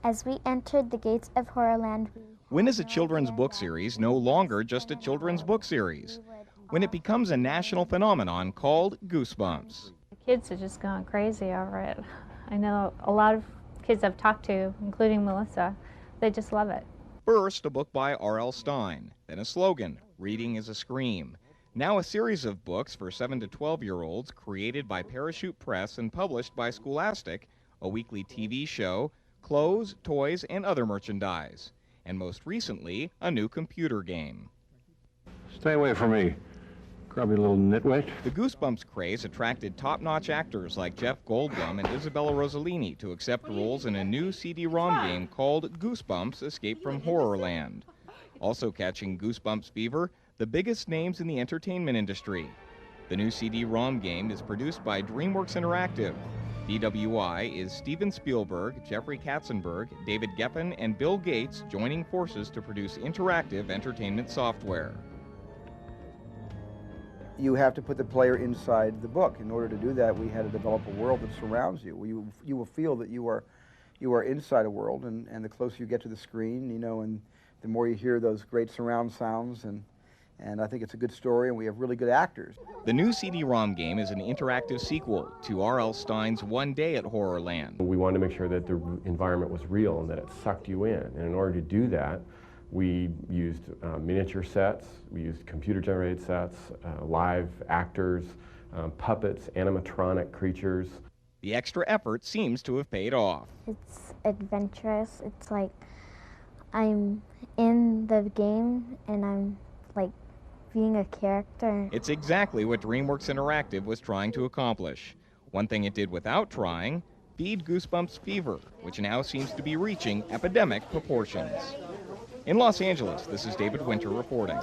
As we entered the gates of Horrorland, When is a children's book series no longer just a children's book series? When it becomes a national phenomenon called Goosebumps. Kids are just going crazy over it. I know a lot of kids I've talked to, including Melissa, they just love it. First, a book by R.L. Stine, then a slogan, "Reading is a Scream." Now a series of books for 7 to 12-year-olds created by Parachute Press and published by Scholastic, a weekly TV show, clothes, toys, and other merchandise. And most recently, a new computer game. Stay away from me, grubby little nitwit. The Goosebumps craze attracted top-notch actors like Jeff Goldblum and Isabella Rossellini to accept roles in a new CD-ROM game called Goosebumps: Escape from Horrorland. Also catching Goosebumps fever, the biggest names in the entertainment industry. The new CD-ROM game is produced by DreamWorks Interactive. DWI is Steven Spielberg, Jeffrey Katzenberg, David Geffen, and Bill Gates joining forces to produce interactive entertainment software. You have to put the player inside the book. In order to do that, we had to develop a world that surrounds you. You will feel that you are inside a world, and the closer you get to the screen, you know, and the more you hear those great surround sounds, and I think it's a good story, and we have really good actors. The new CD-ROM game is an interactive sequel to R.L. Stine's One Day at Horrorland. We wanted to make sure that the environment was real and that it sucked you in. And in order to do that, we used miniature sets, we used computer-generated sets, live actors, puppets, animatronic creatures. The extra effort seems to have paid off. it's adventurous. It's like I'm in the game and I'm like being a character. It's exactly what DreamWorks Interactive was trying to accomplish. One thing it did without trying, feed Goosebumps fever, which now seems to be reaching epidemic proportions. In Los Angeles, this is David Winter reporting.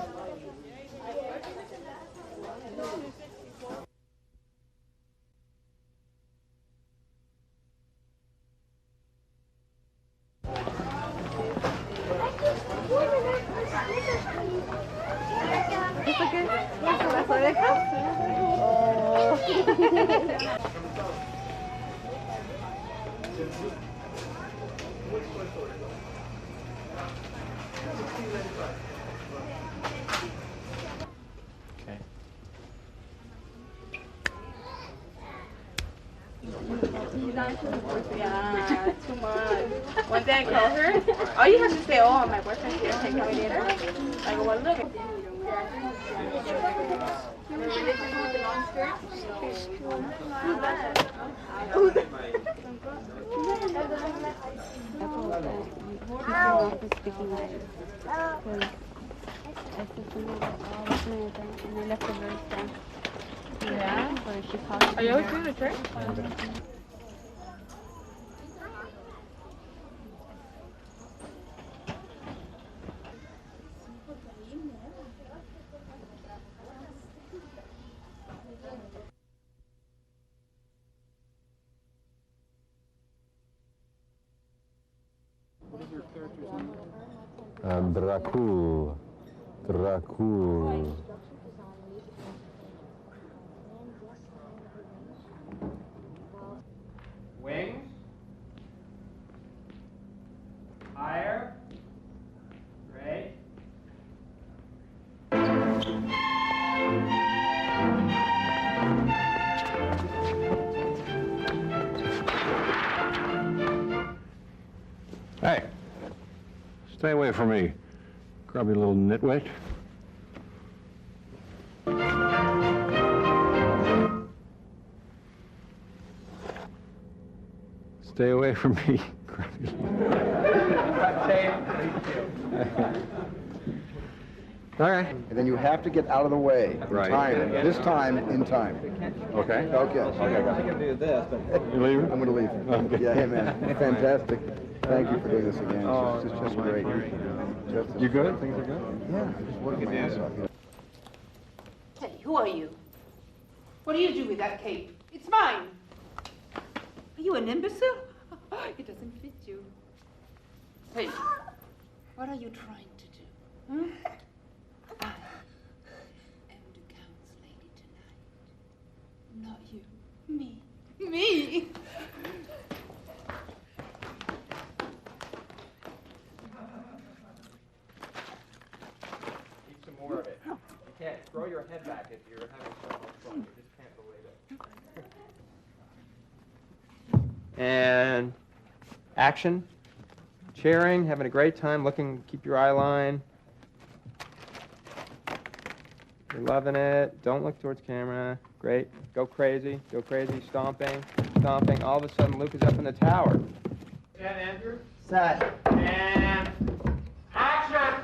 Yeah, too much. One day I call her. All you have to say, oh, my boyfriend's here, take me later. I go, well, look. Yeah? Are you always doing the trick? Dracul. Wings. Higher. Great. Hey, stay away from me, grubby little nitwit. Stay away from me, grubby little... All right. And then you have to get out of the way. Right. Time. This time, in time. Okay. Okay. Okay, guys. You leaving? I'm going to leave. Okay. Yeah, hey, man. Fantastic. Thank you for doing this again. It's just great. You good? Things are good? Yeah, I'm just working my ass off. Hey, who are you? What do you do with that cape? It's mine. Are you an imbecile? It doesn't fit you. Hey, what are you trying to do? Hmm? I am the Count's lady tonight. Not you. Me. Me? can't throw your head back if you're having so much fun. You just can't believe it. And action. Cheering, having a great time, looking, keep your eye line. You're loving it. Don't look towards camera. Great. Go crazy, stomping, stomping. All of a sudden, Luke is up in the tower. Set, Andrew. Set. And action!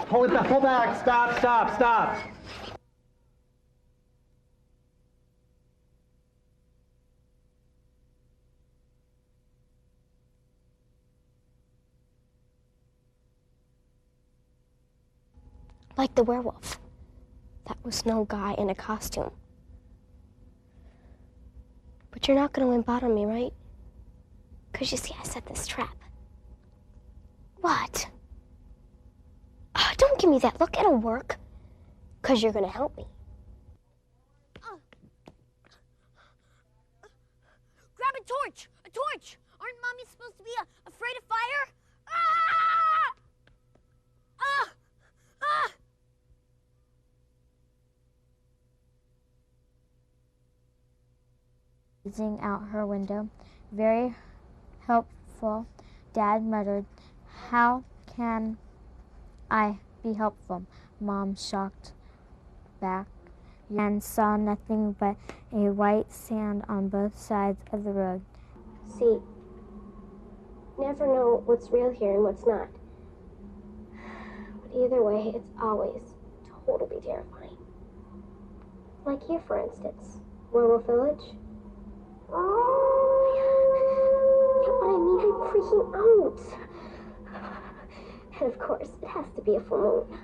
Hold it back, pull back, stop, stop, stop. Like the werewolf. That was no guy in a costume. But you're not gonna limp out on me, right? 'Cause you see, I set this trap. What? Oh, don't give me that look, it'll work. 'Cause you're gonna help me. Grab a torch! A torch! Aren't mommies supposed to be afraid of fire? Ah! Ah! Ah! Gazing out her window. Very helpful, Dad muttered. How can I be helpful? Mom shocked back and saw nothing but a white sand on both sides of the road. See, never know what's real here and what's not. But either way, it's always totally terrifying. Like here, for instance, Werewolf Village. Yeah, but I mean, I'm freaking out. And of course, it has to be a full moon.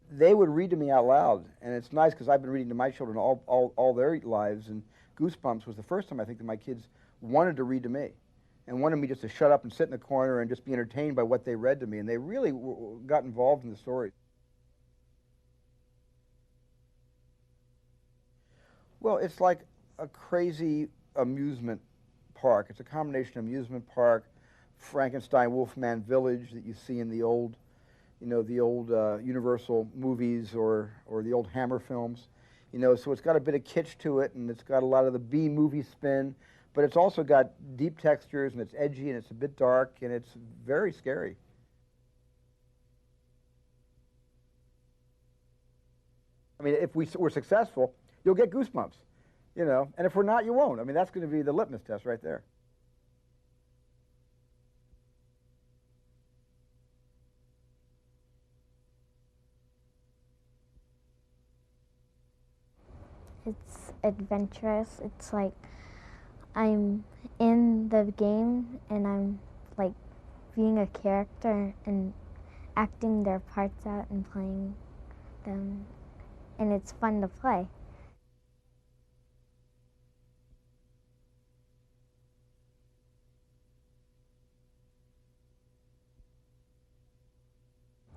They would read to me out loud, and it's nice because I've been reading to my children all their lives, and Goosebumps was the first time I think that my kids wanted to read to me and wanted me just to shut up and sit in the corner and just be entertained by what they read to me, and they really got involved in the story. Well, it's like a crazy amusement park. It's a combination amusement park, Frankenstein, Wolfman Village that you see in the old the old Universal movies or the old Hammer films, so it's got a bit of kitsch to it, and it's got a lot of the B-movie spin, but it's also got deep textures, and it's edgy, and it's a bit dark, and it's very scary. I mean, if we're successful, you'll get Goosebumps, and if we're not, you won't. I mean, that's going to be the litmus test right there. It's adventurous. It's like I'm in the game and I'm like being a character and acting their parts out and playing them, and it's fun to play.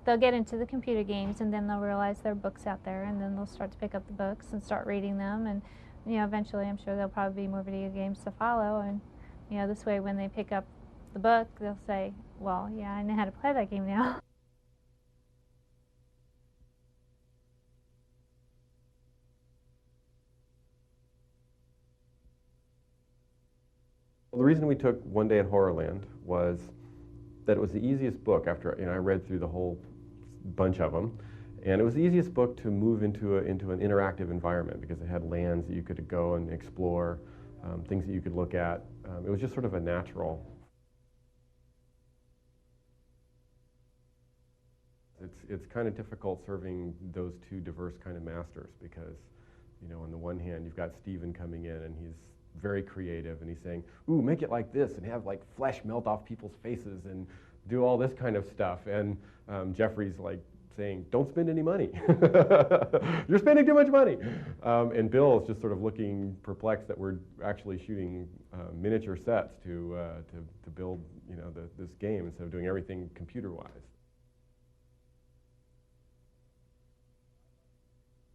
They'll get into the computer games, and then they'll realize there are books out there, and then they'll start to pick up the books and start reading them, and eventually I'm sure there'll probably be more video games to follow, and this way when they pick up the book, they'll say, well, yeah, I know how to play that game now. Well, the reason we took One Day at Horrorland was that it was the easiest book after I read through the whole bunch of them. And it was the easiest book to move into an interactive environment because it had lands that you could go and explore, things that you could look at. It was just sort of a natural. It's kind of difficult serving those two diverse kind of masters because, you know, on the one hand, you've got Stephen coming in and he's very creative and he's saying, ooh, make it like this and have like flesh melt off people's faces and do all this kind of stuff. And Jeffrey's like saying, don't spend any money. You're spending too much money. And Bill is just sort of looking perplexed that we're actually shooting miniature sets to build, you know, this game instead of doing everything computer-wise.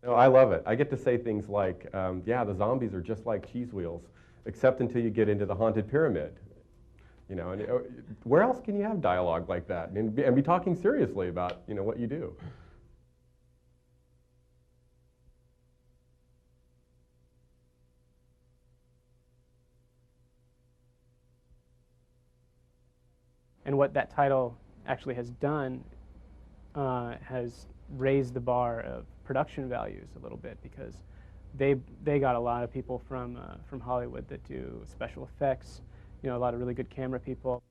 No, I love it. I get to say things like, yeah, the zombies are just like cheese wheels, except until you get into the haunted pyramid. You know, and where else can you have dialogue like that and be talking seriously about, you know, what you do? And what that title actually has done has raised the bar of production values a little bit because they got a lot of people from Hollywood that do special effects, you know, a lot of really good camera people.